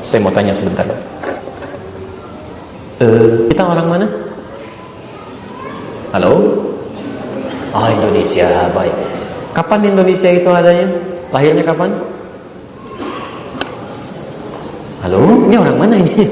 Saya mau tanya sebentar. Kita orang mana? Halo? Oh, Indonesia, baik. Kapan Indonesia itu adanya? Lahirnya kapan? Halo? Ini orang mana ini?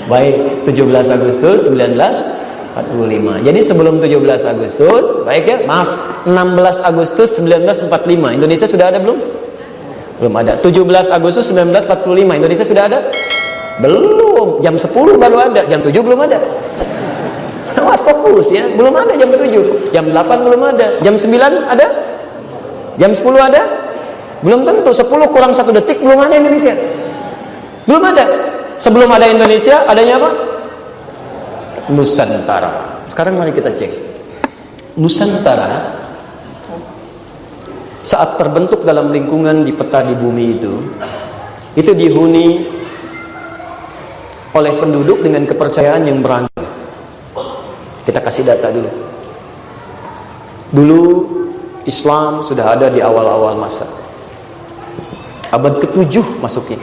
Baik, 17 Agustus 1945. Jadi sebelum 17 Agustus, baik ya, maaf, 16 Agustus 1945. Indonesia sudah ada belum? Belum ada. 17 Agustus 1945. Indonesia sudah ada? Belum. Jam 10 baru ada, jam 7 belum ada. Awas fokus ya, belum ada jam 7. Jam 8 belum ada. Jam 9 ada? Jam 10 ada? Belum tentu. 10 kurang 1 detik belum ada Indonesia. Belum ada. Sebelum ada Indonesia, adanya apa? Nusantara. Sekarang mari kita cek. Nusantara saat terbentuk dalam lingkungan di peta di bumi itu dihuni oleh penduduk dengan kepercayaan yang beragam. Kita kasih data dulu. Dulu Islam sudah ada di awal-awal masa. Abad ke-7 masuknya.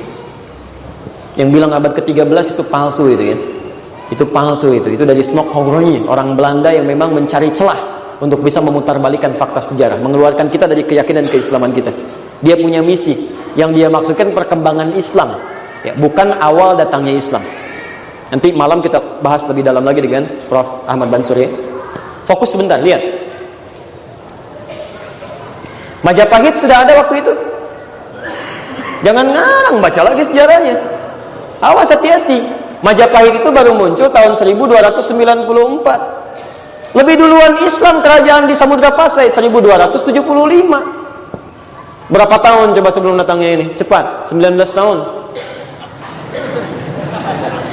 Yang bilang abad ke-13 itu palsu itu ya. Itu palsu itu dari Snokhorny, orang Belanda yang memang mencari celah untuk bisa memutarbalikkan fakta sejarah, mengeluarkan kita dari keyakinan keislaman kita. Dia punya misi yang dia maksudkan perkembangan Islam, ya, bukan awal datangnya Islam. Nanti malam kita bahas lebih dalam lagi dengan Prof. Ahmad Bansur ya. Fokus sebentar, lihat. Majapahit sudah ada waktu itu. Jangan ngarang, baca lagi sejarahnya. Awas, hati-hati. Majapahit itu baru muncul tahun 1294. Lebih duluan Islam kerajaan di Samudra Pasai 1275. Berapa tahun coba sebelum datangnya ini? Cepat, 19 tahun.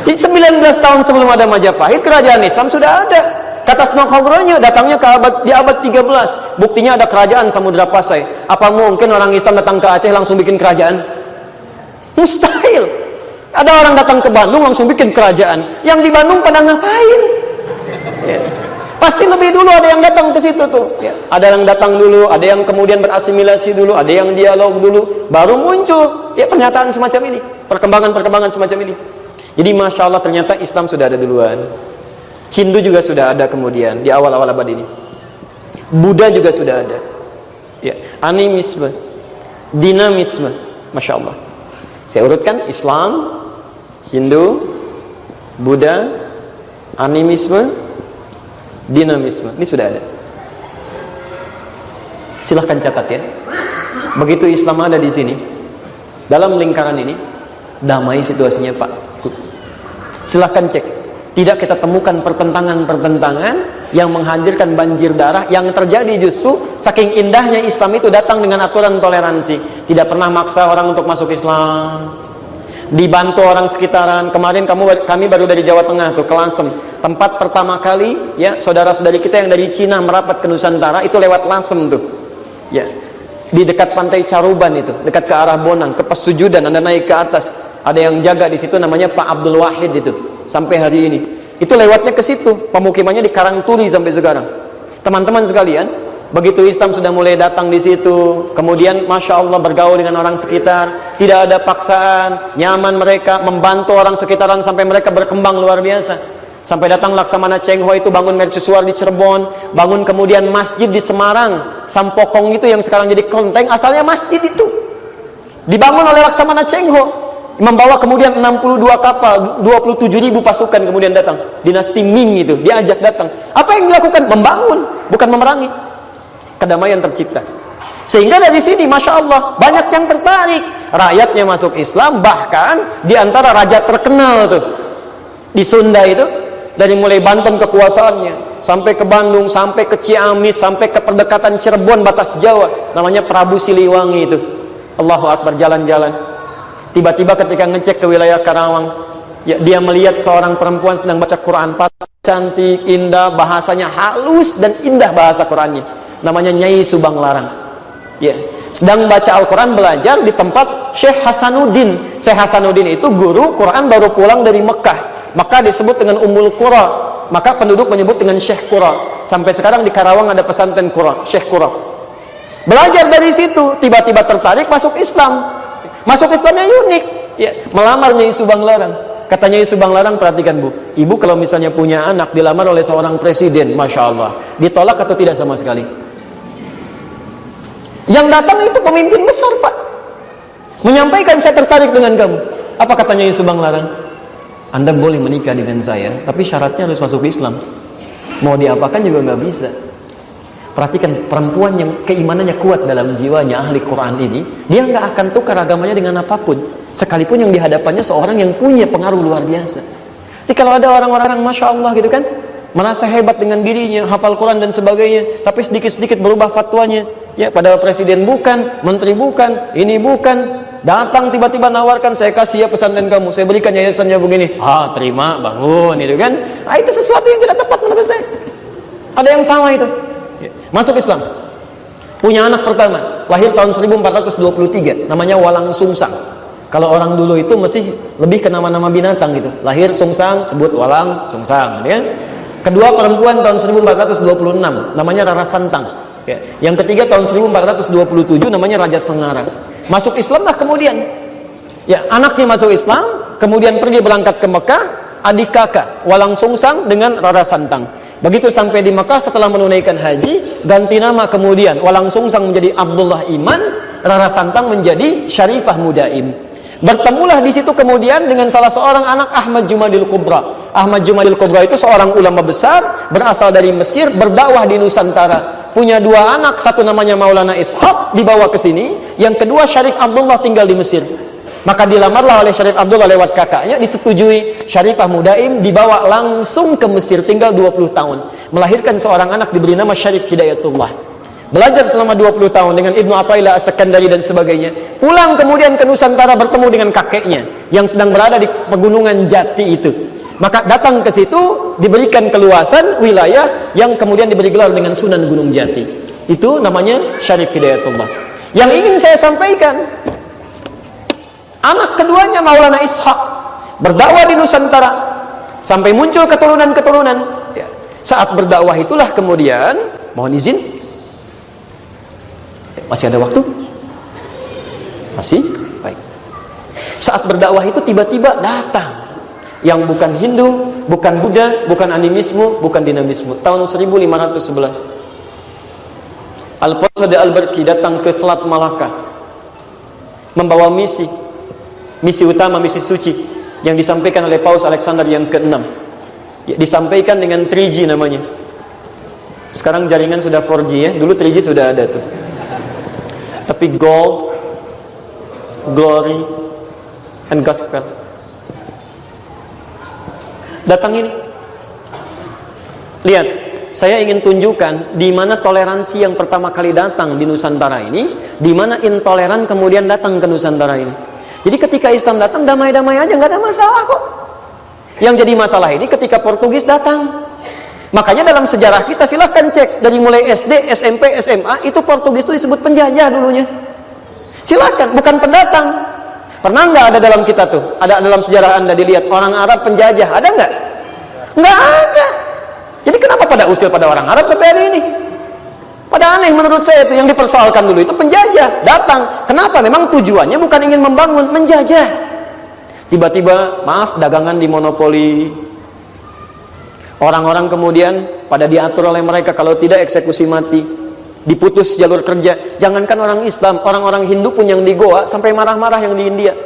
Di 19 tahun sebelum ada Majapahit, kerajaan Islam sudah ada. Kata Snokhorny datangnya di abad 13. Buktinya ada kerajaan Samudra Pasai. Apa mungkin orang Islam datang ke Aceh langsung bikin kerajaan? Mustahil. Ada orang datang ke Bandung langsung bikin kerajaan. Yang di Bandung pada ngapain? Ya. Pasti lebih dulu ada yang datang ke situ tuh. Ya. Ada yang datang dulu, ada yang kemudian berasimilasi dulu, ada yang dialog dulu, baru muncul ya pernyataan semacam ini, perkembangan semacam ini. Jadi Masya Allah ternyata Islam sudah ada duluan. Hindu juga sudah ada kemudian di awal-awal abad ini. Buddha juga sudah ada. Ya, animisme, dinamisme, Masya Allah. Saya urutkan: Islam, Hindu, Buddha, animisme, dinamisme. Ini sudah ada. Silahkan catat ya. Begitu Islam ada di sini, dalam lingkaran ini, damai situasinya Pak. Silahkan cek. Tidak kita temukan pertentangan-pertentangan yang menghancurkan banjir darah. Yang terjadi justru saking indahnya Islam itu datang dengan aturan toleransi. Tidak pernah maksa orang untuk masuk Islam. Dibantu orang sekitaran. Kemarin kami baru dari Jawa Tengah tuh, ke Lasem. Tempat pertama kali ya saudara-saudari kita yang dari Cina merapat ke Nusantara itu lewat Lasem tuh. Ya. Di dekat pantai Caruban itu, dekat ke arah Bonang, ke Pesujudan, Anda naik ke atas. Ada yang jaga di situ namanya Pak Abdul Wahid itu. Sampai hari ini. Itu lewatnya ke situ. Pemukimannya di Karangturi sampai sekarang. Teman-teman sekalian, begitu Islam sudah mulai datang di situ, kemudian Masya Allah bergaul dengan orang sekitar, tidak ada paksaan, nyaman mereka, membantu orang sekitaran sampai mereka berkembang luar biasa. Sampai datang Laksamana Cheng Ho itu bangun mercusuar di Cirebon, bangun kemudian masjid di Semarang, Sampokong itu yang sekarang jadi kelenteng, asalnya masjid itu. Dibangun oleh Laksamana Cheng Ho, membawa kemudian 62 kapal, 27.000 pasukan kemudian datang. Dinasti Ming itu diajak datang. Apa yang dilakukan? Membangun, bukan memerangi. Kedamaian tercipta. Sehingga dari sini Masya Allah banyak yang tertarik. Rakyatnya masuk Islam, bahkan di antara raja terkenal tuh di Sunda itu, dari mulai Banten kekuasaannya sampai ke Bandung, sampai ke Ciamis, sampai ke perdekatan Cirebon batas Jawa, namanya Prabu Siliwangi itu. Allahu Akbar, jalan-jalan. Tiba-tiba ketika ngecek ke wilayah Karawang, ya, dia melihat seorang perempuan sedang baca Quran, cantik, indah, bahasanya halus dan indah bahasa Qurannya. Namanya Nyai Subang Larang. Ya, sedang baca Al-Quran, belajar di tempat Syekh Hasanuddin. Syekh Hasanuddin itu guru Quran baru pulang dari Mekah. Maka disebut dengan Ummul Qura. Maka penduduk menyebut dengan Syekh Qura. Sampai sekarang di Karawang ada pesantren Qura, Syekh Qura. Belajar dari situ, tiba-tiba tertarik masuk Islam. Masuk Islamnya unik. Ya, melamar Nyai Subang Larang. Katanya Nyai Subang Larang, perhatikan Bu, ibu kalau misalnya punya anak dilamar oleh seorang presiden, Masya Allah, ditolak atau tidak sama sekali? Yang datang itu pemimpin besar Pak, menyampaikan saya tertarik dengan kamu. Apa katanya Nyai Subang Larang? Anda boleh menikah dengan saya, tapi syaratnya harus masuk Islam. Mau diapakan juga nggak bisa. Perhatikan, perempuan yang keimanannya kuat dalam jiwanya, ahli Quran ini, dia nggak akan tukar agamanya dengan apapun, sekalipun yang dihadapannya seorang yang punya pengaruh luar biasa. Jadi kalau ada orang-orang Masya Allah gitu kan, merasa hebat dengan dirinya, hafal Quran dan sebagainya, tapi sedikit-sedikit berubah fatwanya, ya padahal presiden bukan, menteri bukan, ini bukan, datang tiba-tiba nawarkan, saya kasih ya pesantren kamu, saya berikan yayasannya begini, terima, bangun, itu kan. Itu sesuatu yang tidak tepat menurut saya. Ada yang salah itu. Masuk Islam, punya anak pertama, lahir tahun 1423, namanya Walang Sungsang. Kalau orang dulu itu masih lebih ke nama-nama binatang gitu, lahir Sungsang, sebut Walang Sungsang, ya. Kedua perempuan tahun 1426, namanya Rara Santang, ya. Yang ketiga tahun 1427, namanya Raja Sengara. Masuk Islam lah kemudian, ya, anaknya masuk Islam, kemudian pergi berangkat ke Mekah, adik kakak Walang Sungsang dengan Rara Santang. Begitu sampai di Mekah setelah menunaikan haji, ganti nama kemudian, Walang Sungsang menjadi Abdullah Iman, Rara Santang menjadi Syarifah Mudaim. Bertemulah di situ kemudian dengan salah seorang anak Ahmad Jumadil Kubra. Ahmad Jumadil Kubra itu seorang ulama besar, berasal dari Mesir, berdakwah di Nusantara. Punya dua anak, satu namanya Maulana Ishaq, dibawa ke sini, yang kedua Syarif Abdullah tinggal di Mesir. Maka dilamarlah oleh Syarif Abdullah lewat kakaknya, disetujui, Syarifah Mudaim dibawa langsung ke Mesir, tinggal 20 tahun. Melahirkan seorang anak diberi nama Syarif Hidayatullah. Belajar selama 20 tahun dengan Ibnu Athaillah As-Sakandari dan sebagainya. Pulang kemudian ke Nusantara bertemu dengan kakeknya yang sedang berada di pegunungan Jati itu. Maka datang ke situ, diberikan keluasan wilayah yang kemudian diberi gelar dengan Sunan Gunung Jati. Itu namanya Syarif Hidayatullah. Yang ingin saya sampaikan, anak keduanya Maulana Ishaq berdakwah di Nusantara sampai muncul keturunan-keturunan, ya. Saat berdakwah itulah kemudian, mohon izin, masih ada waktu? Masih? Baik. Saat berdakwah itu tiba-tiba datang yang bukan Hindu, bukan Buddha, bukan animisme, bukan dinamisme. Tahun 1511 Alfonso de Albuquerque datang ke Selat Malaka membawa misi utama, misi suci yang disampaikan oleh Paus Alexander yang ke-6, ya, disampaikan dengan 3G namanya. Sekarang jaringan sudah 4G, ya. Dulu 3G sudah ada tuh. Tapi gold, glory, and gospel. Datang ini. Lihat, saya ingin tunjukkan di mana toleransi yang pertama kali datang di Nusantara ini, di mana intoleran kemudian datang ke Nusantara ini. Jadi ketika Islam datang damai-damai aja, nggak ada masalah kok. Yang jadi masalah ini ketika Portugis datang. Makanya dalam sejarah kita silahkan cek dari mulai SD, SMP, SMA itu Portugis itu disebut penjajah dulunya. Silahkan, bukan pendatang. Pernah nggak ada dalam kita tuh? Ada dalam sejarah Anda dilihat orang Arab penjajah? Ada nggak? Nggak ada. Jadi kenapa pada usil pada orang Arab sampai hari ini? Pada aneh menurut saya itu, yang dipersoalkan dulu itu penjajah datang. Kenapa? Memang tujuannya bukan ingin membangun, menjajah. Tiba-tiba, maaf, dagangan dimonopoli. Orang-orang kemudian pada diatur oleh mereka, kalau tidak eksekusi mati, diputus jalur kerja. Jangankan orang Islam, orang-orang Hindu pun yang di Goa sampai marah-marah yang di India.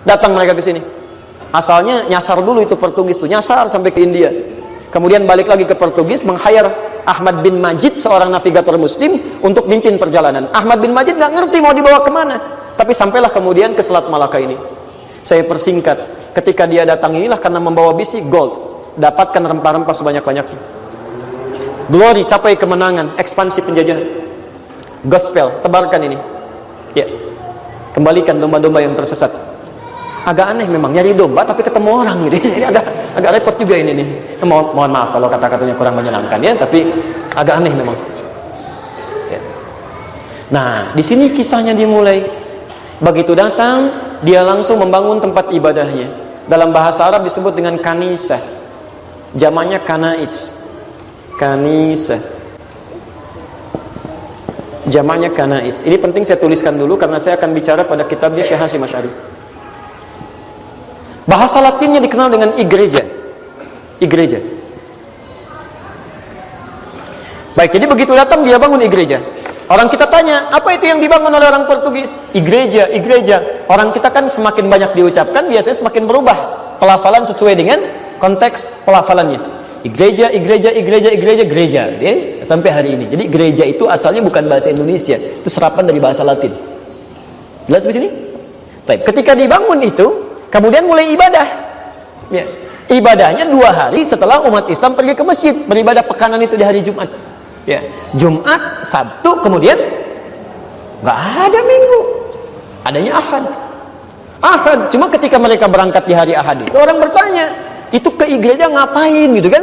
Datang mereka ke sini. Asalnya nyasar dulu itu Portugis tuh, nyasar sampai ke India. Kemudian balik lagi ke Portugis, meng-hire Ahmad bin Majid, seorang navigator muslim, untuk mimpin perjalanan. Ahmad bin Majid nggak ngerti mau dibawa kemana, tapi sampailah kemudian ke Selat Malaka ini. Saya persingkat, ketika dia datang inilah karena membawa bisi gold, dapatkan rempah-rempah sebanyak-banyaknya. Glory, capai kemenangan, ekspansi penjajahan. Gospel, tebarkan ini. Ya, kembalikan domba-domba yang tersesat. Agak aneh memang, nyari domba tapi ketemu orang gitu. Ini agak repot juga ini nih. Mohon maaf kalau kata-katanya kurang menyenangkan ya, tapi agak aneh memang. Ya. Nah, di sini kisahnya dimulai. Begitu datang, dia langsung membangun tempat ibadahnya. Dalam bahasa Arab disebut dengan kanisah. Jamannya kanais. Kanisah. Jamannya kanais. Ini penting saya tuliskan dulu karena saya akan bicara pada kitabnya Syekh Hasyim Asy'ari. Bahasa Latinnya dikenal dengan igreja. Igreja. Baik, jadi begitu datang dia bangun igreja. Orang kita tanya, apa itu yang dibangun oleh orang Portugis? Igreja, igreja. Orang kita kan semakin banyak diucapkan, biasanya semakin berubah pelafalan sesuai dengan konteks pelafalannya. Igreja, igreja, igreja, igreja, gereja. Okay? Sampai hari ini. Jadi gereja itu asalnya bukan bahasa Indonesia, itu serapan dari bahasa Latin. Jelas di sini? Baik, ketika dibangun itu, kemudian mulai ibadah. Ya. Ibadahnya 2 hari setelah umat Islam pergi ke masjid beribadah pekanan itu di hari Jumat. Ya, Jumat, Sabtu, kemudian nggak ada Minggu, adanya Ahad. Ahad, cuma ketika mereka berangkat di hari Ahad itu orang bertanya, itu ke gereja ngapain gitu kan?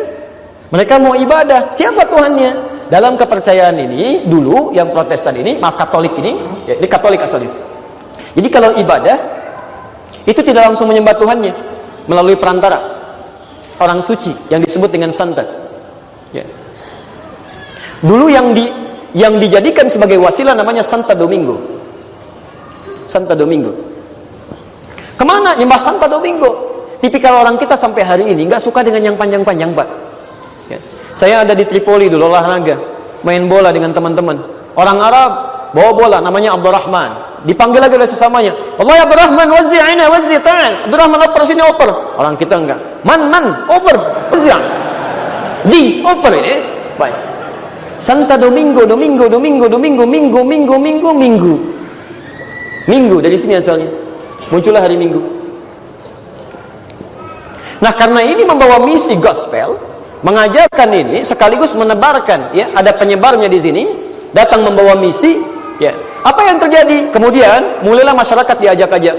Mereka mau ibadah, siapa Tuhannya? Dalam kepercayaan ini dulu yang Protestan ini, maaf Katolik ini, ya, ini Katolik asalnya. Jadi kalau ibadah itu tidak langsung menyembah Tuhannya melalui perantara orang suci yang disebut dengan santa. Ya. Dulu yang dijadikan sebagai wasilah namanya Santa Domingo. Santa Domingo. Kemana nyembah Santa Domingo? Tipikal orang kita sampai hari ini nggak suka dengan yang panjang-panjang, Pak. Ya. Saya ada di Tripoli dulu olahraga, main bola dengan teman-teman. Orang Arab bawa bola namanya Abdurrahman. Dipanggil lagi oleh sesamanya. Allah ya Abdurrahman wazi'ina wazi' ta'al. Abdurrahman oper sini oper. Orang kita enggak. Man oper. Wazi'. Di oper ini. Baik. Santa Domingo, Domingo, Domingo, Domingo, Minggu, Minggu, Minggu, Minggu. Minggu dari sini asalnya. Muncullah hari Minggu. Nah, karena ini membawa misi gospel, mengajarkan ini sekaligus menebarkan, ya, ada penyebarnya di sini, datang membawa misi, ya. Apa yang terjadi? Kemudian mulailah masyarakat diajak-ajak.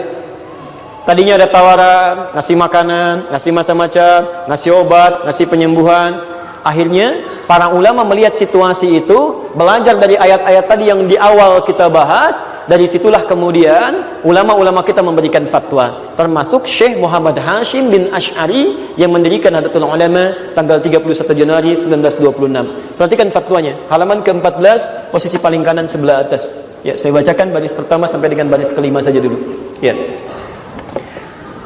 Tadinya ada tawaran, ngasih makanan, ngasih macam-macam, ngasih obat, ngasih penyembuhan. Akhirnya para ulama melihat situasi itu, belajar dari ayat-ayat tadi yang di awal kita bahas. Dari situlah kemudian ulama-ulama kita memberikan fatwa, termasuk Syekh Muhammad Hashim bin Ash'ari yang mendirikan Nahdlatul Ulama tanggal 31 Januari 1926. Perhatikan fatwanya, halaman ke-14, posisi paling kanan sebelah atas. Ya, saya bacakan baris pertama sampai dengan baris kelima saja dulu. Ya.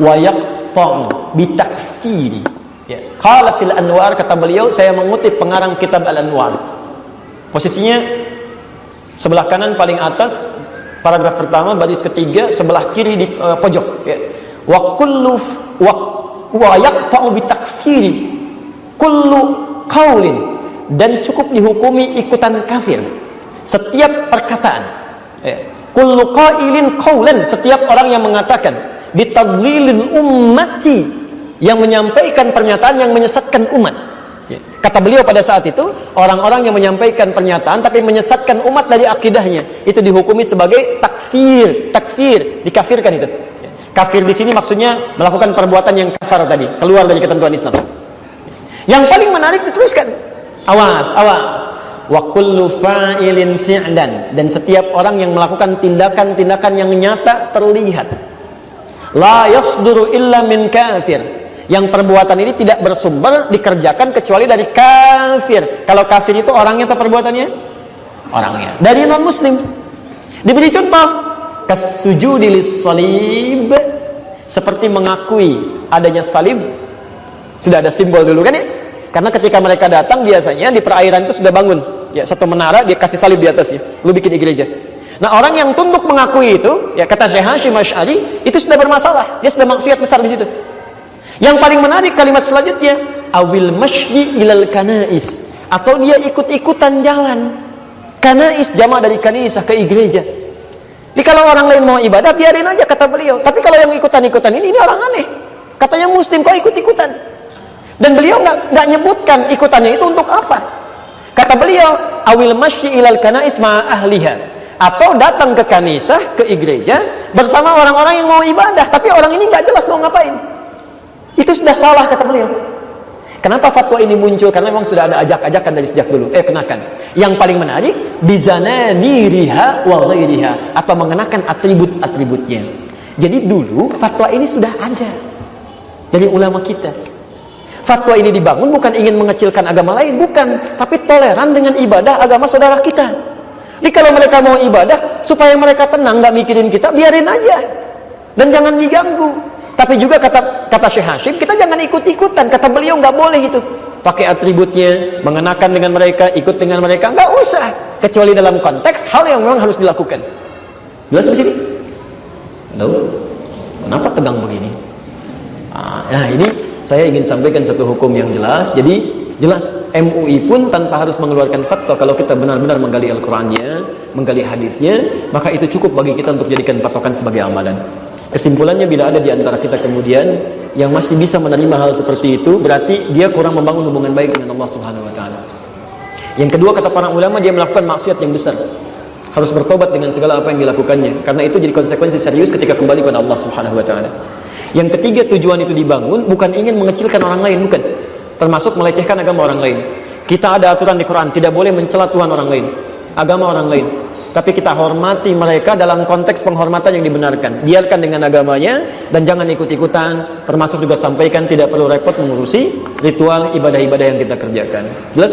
Wa yaqta'u bi takfiri. Ya. Qala fil Anwar, kata beliau, saya mengutip pengarang kitab Al-Anwar. Posisinya sebelah kanan paling atas, paragraf pertama baris ketiga, sebelah kiri di pojok. Ya. Wa kullu wa yaqta'u bi takfiri kullu qaulin, dan cukup dihukumi ikutan kafir setiap perkataan. Ya. Kullu qailin qaulan, setiap orang yang mengatakan bitadlilil ummati, yang menyampaikan pernyataan yang menyesatkan umat. Ya. Kata beliau pada saat itu, orang-orang yang menyampaikan pernyataan tapi menyesatkan umat dari akidahnya, itu dihukumi sebagai takfir. Takfir, dikafirkan itu. Ya. Kafir di sini maksudnya melakukan perbuatan yang kafar tadi, keluar dari ketentuan Islam. Yang paling menarik dituliskan, awas, awas. Wa kullu fa'ilin fi'lan, dan setiap orang yang melakukan tindakan-tindakan yang nyata terlihat. La yasduru illa min kafir. Yang perbuatan ini tidak bersumber dikerjakan kecuali dari kafir. Kalau kafir itu orangnya atau perbuatannya? Orangnya. Dari non muslim. Diberi contoh, kasujudi lis-salib, seperti mengakui adanya salib. Sudah ada simbol dulu kan ya? Karena ketika mereka datang biasanya di perairan itu sudah bangun, ya, satu menara, dia kasih salib di atasnya. Lu bikin gereja. Nah, orang yang tunduk mengakui itu, ya, kata Syekh Hashim Ash'ari, itu sudah bermasalah. Dia sudah maksiat besar di situ. Yang paling menarik kalimat selanjutnya, awil masyi ilal kanais, atau dia ikut-ikutan jalan. Kanais jama dari kanisah, ke gereja. Jadi kalau orang lain mau ibadah, biarin aja, kata beliau. Tapi kalau yang ikutan-ikutan ini orang aneh. Katanya muslim, kok ikut-ikutan? Dan beliau nggak nyebutkan ikutannya itu untuk apa. Kata beliau, awil masyi ilal kanais ma ahliha, atau datang ke kanisah, ke gereja bersama orang-orang yang mau ibadah, tapi orang ini nggak jelas mau ngapain. Itu sudah salah, kata beliau. Kenapa fatwa ini muncul? Karena memang sudah ada ajak-ajakan dari sejak dulu. Kenakan. Yang paling menarik, bizanadiriha wa ghairiha, atau mengenakan atribut-atributnya. Jadi dulu fatwa ini sudah ada dari ulama kita. Fatwa ini dibangun bukan ingin mengecilkan agama lain, bukan, tapi toleran dengan ibadah agama saudara kita. Jadi kalau mereka mau ibadah supaya mereka tenang, nggak mikirin kita, biarin aja dan jangan diganggu. Tapi juga kata Syekh Hashim, kita jangan ikut-ikutan. Kata beliau nggak boleh itu. Pakai atributnya, mengenakan dengan mereka, ikut dengan mereka, nggak usah. Kecuali dalam konteks hal yang memang harus dilakukan. Jelas di sini? Halo? Kenapa tegang begini? Nah, ini saya ingin sampaikan satu hukum yang jelas. Jadi jelas MUI pun tanpa harus mengeluarkan fatwa, kalau kita benar-benar menggali Al-Qur'annya, menggali hadisnya, maka itu cukup bagi kita untuk jadikan patokan sebagai amalan. Kesimpulannya, bila ada di antara kita kemudian yang masih bisa menerima hal seperti itu, berarti dia kurang membangun hubungan baik dengan Allah Subhanahu wa taala. Yang kedua, kata para ulama, dia melakukan maksiat yang besar. Harus bertobat dengan segala apa yang dilakukannya, karena itu jadi konsekuensi serius ketika kembali pada Allah Subhanahu wa taala. Yang ketiga, tujuan itu dibangun bukan ingin mengecilkan orang lain, bukan. Termasuk melecehkan agama orang lain. Kita ada aturan di Quran, tidak boleh mencela Tuhan orang lain, agama orang lain. Tapi kita hormati mereka dalam konteks penghormatan yang dibenarkan. Biarkan dengan agamanya dan jangan ikut-ikutan. Termasuk juga sampaikan tidak perlu repot mengurusi ritual ibadah-ibadah yang kita kerjakan. Jelas?